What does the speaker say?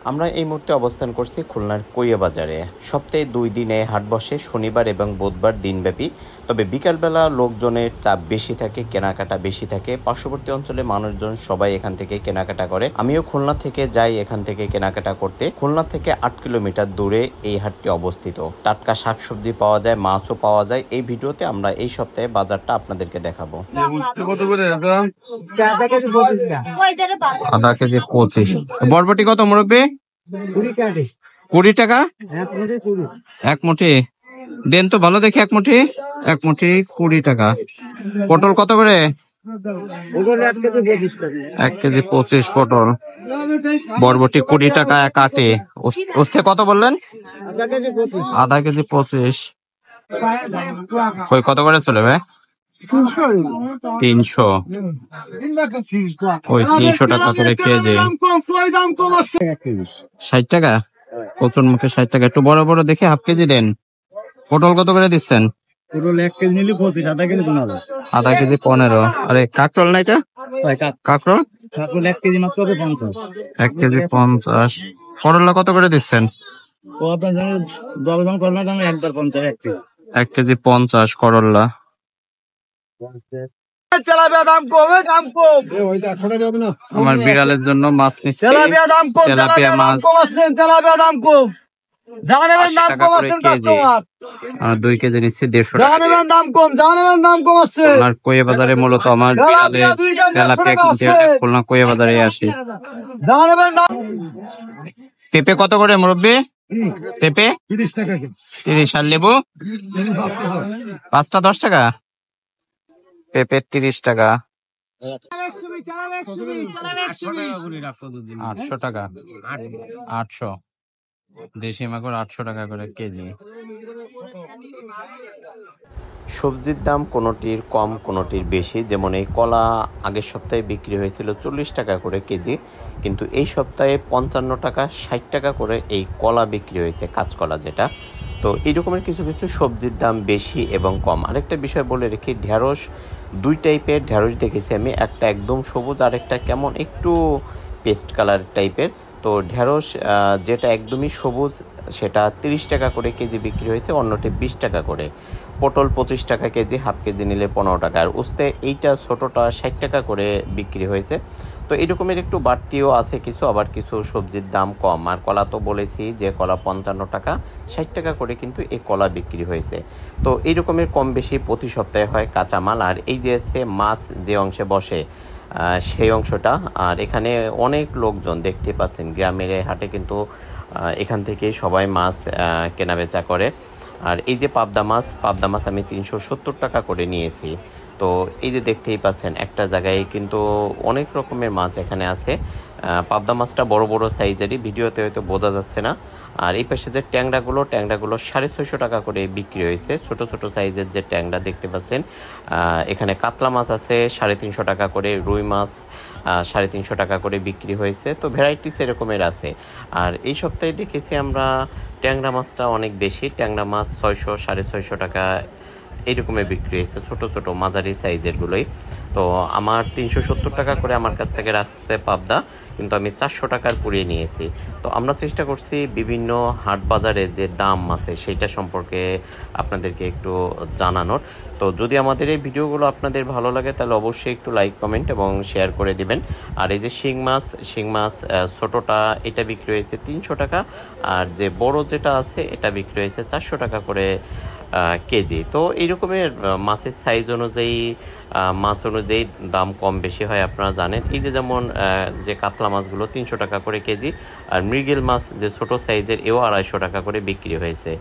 আমরা এই মুহূর্তে অবস্থান করছি খুলনার কোয়া বাজারে। সপ্তাহে 2 দিনে হাট বসে, শনিবার এবং বুধবার দিনব্যাপী। তবে বিকালবেলা লোকজনের চাপ বেশি থাকে, কেনাকাটা বেশি থাকে। পার্শ্ববর্তী অঞ্চলে মানুষজন সবাই এখান থেকে কেনাকাটা করে। আমিও খুলনা থেকে যাই এখান থেকে কেনাকাটা করতে। খুলনা থেকে 8 কিলোমিটার দূরে এই হাটটি অবস্থিত। টাটকা শাকসবজি পাওয়া যায়, মাছও পাওয়া যায়। এই ভিডিওতে আমরা এই সপ্তাহে বাজারটা আপনাদেরকে দেখাবো। আধা কেজি 25। বরবটি কত মুরব্বী? 20 টাকা এক মুঠি। দেন তো ভালো দেখে এক মুঠি। 20 টাকা। পটল কত করে? 1 কেজি 25 পটল। বরবটি 20 টাকা এক আটে। উস্তে কত বললেন? আধা কেজি 25। কই কত করে চলে ভাই? 300। ওই 300 টাকা করে কেজি। 60 টাকা কচুর মুখে 60 টাকা। একটু বড় বড় দেখে হাফ কেজি দেন। পটল কত করে দিচ্ছেন? পটল 1 কেজি নিলে 25, আধা কেজি 15। আধা কেজি 15। আরে কাঁকরোল না এটা? কাঁকরোল 1 কেজি মাত্র 50। 1 কেজি 50। করলা কত করে দিচ্ছেন? ও আপনার দরদাম করলাম দাম 1.50 1 কেজি। 1 কেজি 50 করলা। আমার বিড়ালের জন্য মাছ নিচ্ছি। তেলাপিয়া মাছ 2 কেজি নিচ্ছি 150 টাকা। আর কোয়া বাজারে মূলত আমার তেলাপিয়া কিনতে খুলনা কোয়া বাজারে আসি। পেঁপে কত করে মুরব্বী? পেঁপে 30 টাকা। 30। আর লেবু 5টা 10 টাকা। পেঁপে 30 টাকা। 800 টাকা। 800। দেশি মাগুর 800 টাকা করে কেজি। সবজির দাম কোনোটির কম কোনোটির বেশি। যেমন এই কলা আগের সপ্তাহে বিক্রি হয়েছিল 40 টাকা করে কেজি, কিন্তু এই সপ্তাহে 55 টাকা 60 টাকা করে এই কলা বিক্রি হয়েছে, কাঁচকলা যেটা। তো এই রকমের কিছু কিছু সবজির দাম বেশি এবং কম। আরেকটা বিষয় বলে রেখি, ঢেঁড়স 2 টাইপের ঢেঁড়স দেখেছি আমি। একটা একদম সবুজ, আর একটা কেমন একটু পেস্ট কালার টাইপের। তো ঢেঁড়স যেটা একদমই সবুজ সেটা 30 টাকা করে কেজি বিক্রি হয়েছে, অন্যটি 20 টাকা করে। পটল 25 টাকা কেজি, হাফ কেজি নিলে 15 টাকা। আর উস্তে এইটা ছোটোটা 60 টাকা করে বিক্রি হয়েছে। তো এরকমের একটু বাড়তিও আছে কিছু, আবার কিছু সবজির দাম কম। আর কলা তো বলেছি যে কলা 55 টাকা 60 টাকা করে কিন্তু এই কলা বিক্রি হয়েছে। তো এই রকমের কম বেশি প্রতি সপ্তাহে হয় কাঁচামাল। আর এই যে মাছ যে অংশে বসে সেই অংশটা, আর এখানে অনেক লোকজন দেখতে পাচ্ছেন। গ্রামের হাটে কিন্তু এখান থেকে সবাই মাছ কেনাবেচা করে। আর এই যে পাবদা মাছ আমি 370 টাকা করে নিয়েছি। তো এই যে দেখতেই পাচ্ছেন একটা জায়গায় কিন্তু অনেক রকমের মাছ এখানে আছে। পাবদা মাছটা বড় বড় সাইজেরই, ভিডিওতে হয়তো বোঝা যাচ্ছে না। আর এই পাশে যে ট্যাংরাগুলো 650 টাকা করে বিক্রি হয়েছে। ছোট ছোট সাইজের যে ট্যাংরা দেখতে পাচ্ছেন। এখানে কাতলা মাছ আছে 350 টাকা করে, রুই মাছ 350 টাকা করে বিক্রি হয়েছে। তো ভ্যারাইটিস এরকমের আছে। আর এই সপ্তাহে দেখেছি আমরা ট্যাংরা মাছটা অনেক বেশি। ট্যাংরা মাছ 600 650 টাকা এইরকমের বিক্রি হয়েছে, ছোট ছোট মাঝারি সাইজেরগুলোই। তো আমার 370 টাকা করে আমার কাছ থেকে রাখছে পাবদা, কিন্তু আমি 400 টাকার পুড়িয়ে নিয়েছি। তো আমরা চেষ্টা করছি বিভিন্ন হাট বাজারে যে দাম আছে সেইটা সম্পর্কে আপনাদেরকে একটু জানানোর। তো যদি আমাদের এই ভিডিওগুলো আপনাদের ভালো লাগে তাহলে অবশ্যই একটু লাইক, কমেন্ট এবং শেয়ার করে দিবেন। আর এই যে শিং মাছ ছোটোটা এটা বিক্রি হয়েছে 300 টাকা, আর যে বড় যেটা আছে এটা বিক্রি হয়েছে 400 টাকা করে কেজি। তো এই রকমের মাছের সাইজ অনুযায়ী মাছ অনুযায়ী দাম কম বেশি হয়, আপনারা জানেন। এই যে যেমন যে কাতলা মাছগুলো 300 টাকা করে কেজি, আর মৃগেল মাছ যে ছোট সাইজের এও 250 টাকা করে বিক্রি হয়েছে।